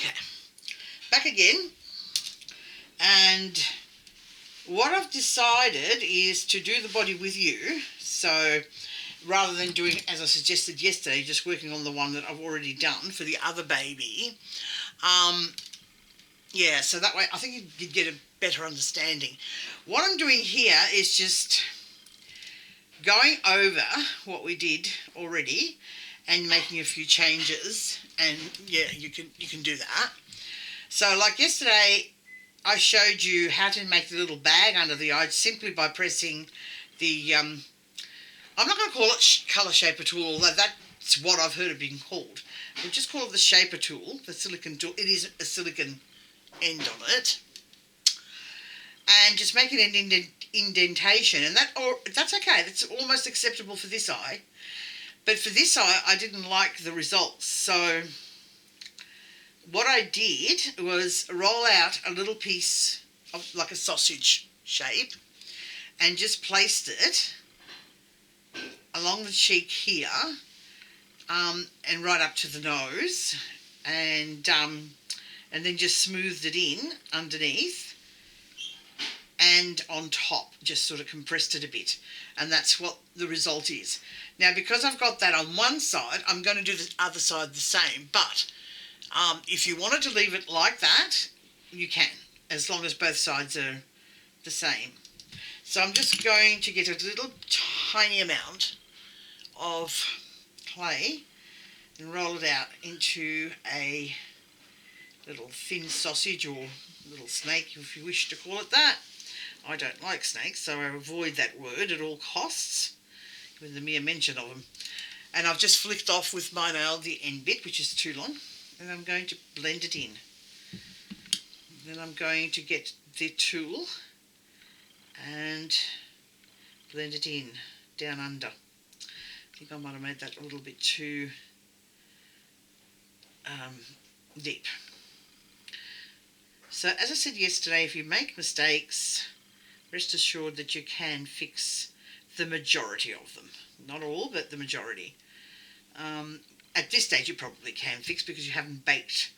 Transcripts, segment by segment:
Okay, back again, and what I've decided is to do the body with you, so rather than doing, as I suggested yesterday, just working on the one that I've already done for the other baby. Yeah, so that way I think you'd get a better understanding. What I'm doing here is just going over what we did already and making a few changes, and yeah, you can do that. So like yesterday, I showed you how to make the little bag under the eye simply by pressing the, I'm not going to call it colour shaper tool, although that's what I've heard it being called. We'll just call it the shaper tool, the silicone tool. It is a silicone end on it. And just make an indentation, and that's okay. That's almost acceptable for this eye. But for this eye, I didn't like the results. So what I did was roll out a little piece of like a sausage shape and just placed it along the cheek here, and right up to the nose, and then just smoothed it in underneath and on top, just sort of compressed it a bit, and that's what the result is. Now, because I've got that on one side, I'm going to do the other side the same, but if you wanted to leave it like that, you can, as long as both sides are the same. So I'm just going to get a little tiny amount of clay and roll it out into a little thin sausage, or little snake if you wish to call it that. I don't like snakes, so I avoid that word at all costs, with the mere mention of them. And I've just flicked off with my nail the end bit, which is too long, and I'm going to blend it in. Then I'm going to get the tool and blend it in down under. I think I might have made that a little bit too deep. So as I said yesterday, if you make mistakes, rest assured that you can fix the majority of them. Not all, but the majority. At this stage you probably can fix, because you haven't baked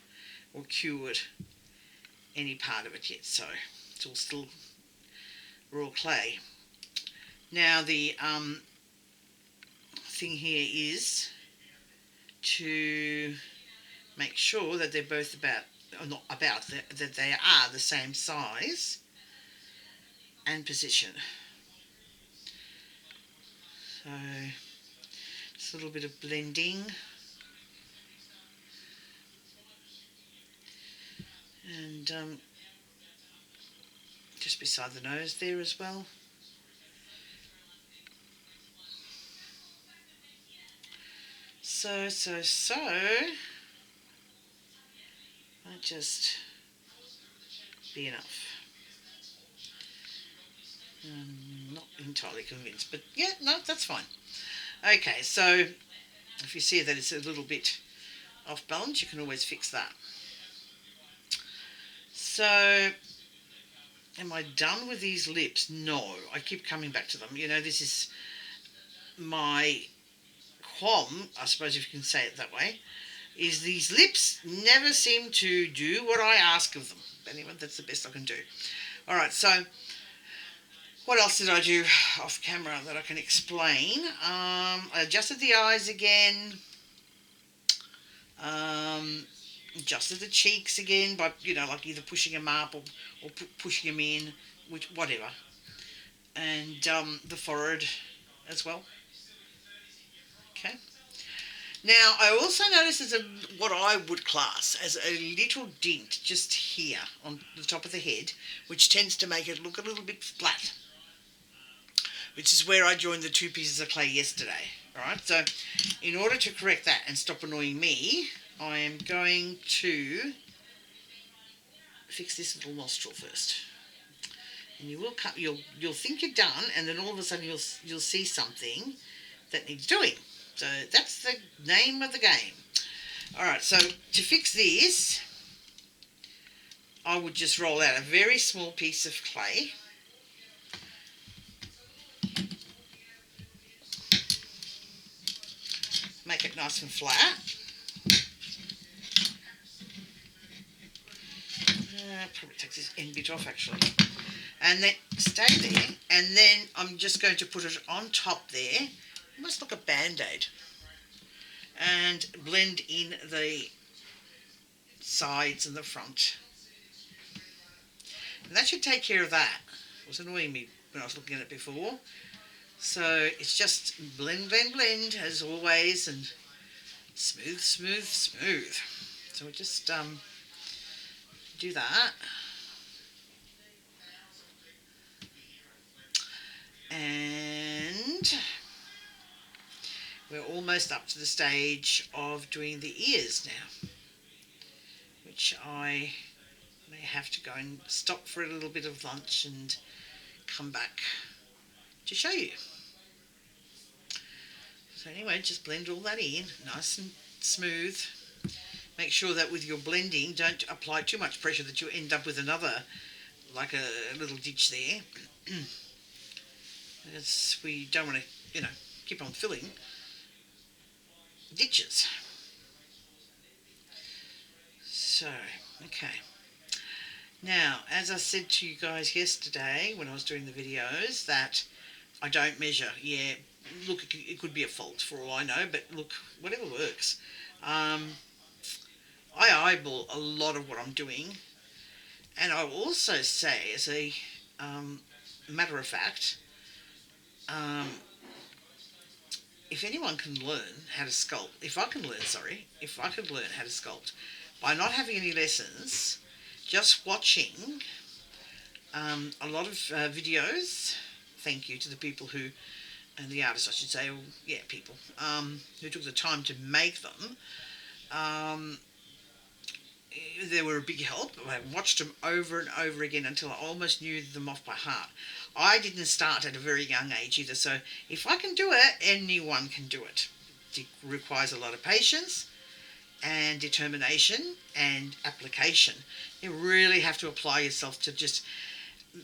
or cured any part of it yet, so it's all still raw clay. Now the thing here is to make sure that they're both that they are the same size and position. So just a little bit of blending, and just beside the nose there as well. So might just be enough. Not entirely convinced, but yeah, no, that's fine. Okay, so if you see that it's a little bit off balance, you can always fix that. So, am I done with these lips? No, I keep coming back to them. You know, this is my qualm, I suppose if you can say it that way, is these lips never seem to do what I ask of them. Anyway, that's the best I can do. All right, so what else did I do off camera that I can explain? I adjusted the eyes again. Adjusted the cheeks again by, like either pushing them up or pushing them in, whatever. And the forehead as well. Okay. Now, I also noticed there's what I would class as a little dint just here on the top of the head, which tends to make it look a little bit flat, which is where I joined the two pieces of clay yesterday. Alright, so in order to correct that and stop annoying me, I am going to fix this little nostril first. And you will you'll think you're done, and then all of a sudden you'll see something that needs doing. So that's the name of the game. Alright, so to fix this, I would just roll out a very small piece of clay. Make it nice and flat. probably take this end bit off actually. And then stay there, and then I'm just going to put it on top there, almost like a band-aid, and blend in the sides and the front. And that should take care of that. It was annoying me when I was looking at it before. So it's just blend, blend, blend as always, and smooth, smooth, smooth. So we just do that. And we're almost up to the stage of doing the ears now, which I may have to go and stop for a little bit of lunch and come back to show you. So anyway, just blend all that in nice and smooth. Make sure that with your blending, don't apply too much pressure that you end up with another, like a little ditch there. Because we don't want to, keep on filling ditches. So, okay. Now, as I said to you guys yesterday when I was doing the videos, that I don't measure. Yeah, look, it could be a fault for all I know, but look, whatever works. I eyeball a lot of what I'm doing, and I will also say, as a matter of fact, if anyone can learn how to sculpt, if I could learn how to sculpt by not having any lessons, just watching a lot of videos, thank you to the people who, and the artists I should say, or, yeah, people who took the time to make them, they were a big help. I watched them over and over again until I almost knew them off by heart. I didn't start at a very young age either, so if I can do it, anyone can do it. It requires a lot of patience and determination and application. You really have to apply yourself to just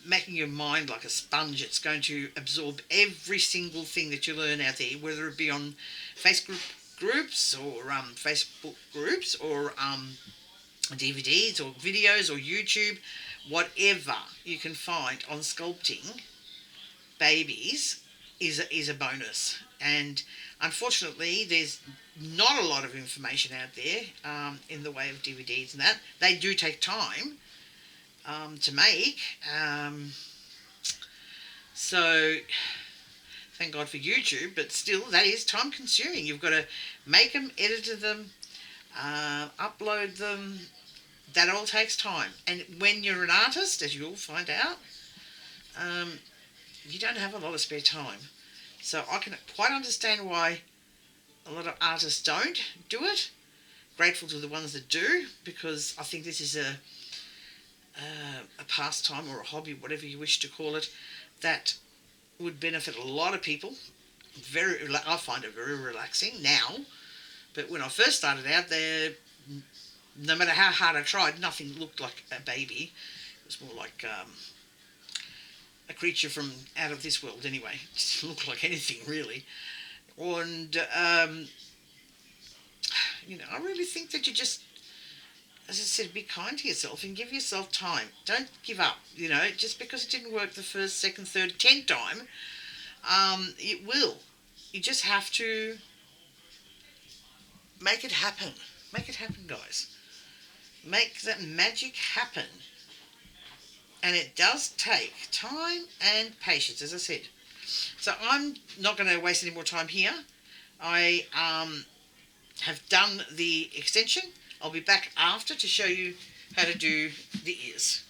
making your mind like a sponge. It's going to absorb every single thing that you learn out there, whether it be on Facebook groups or Facebook groups or DVDs or videos or YouTube, whatever you can find on sculpting babies is a bonus. And unfortunately, there's not a lot of information out there in the way of DVDs and that. They do take time to make. So thank God for YouTube, but still, that is time consuming. You've got to make them, edit them, upload them. That all takes time. And when you're an artist, as you'll find out, you don't have a lot of spare time. So I can quite understand why a lot of artists don't do it. Grateful to the ones that do, because I think this is a pastime or a hobby, whatever you wish to call it, that would benefit a lot of people. I find it very relaxing now, but when I first started out there, no matter how hard I tried, nothing looked like a baby. It was more like a creature from out of this world anyway. It didn't look like anything really. And, I really think that you just, as I said, be kind to yourself and give yourself time. Don't give up, just because it didn't work the first, second, third, 10th time, it will. You just have to make it happen. Make it happen, guys. Make that magic happen. And it does take time and patience, as I said. So I'm not going to waste any more time here. I have done the extension. I'll be back after to show you how to do the ears.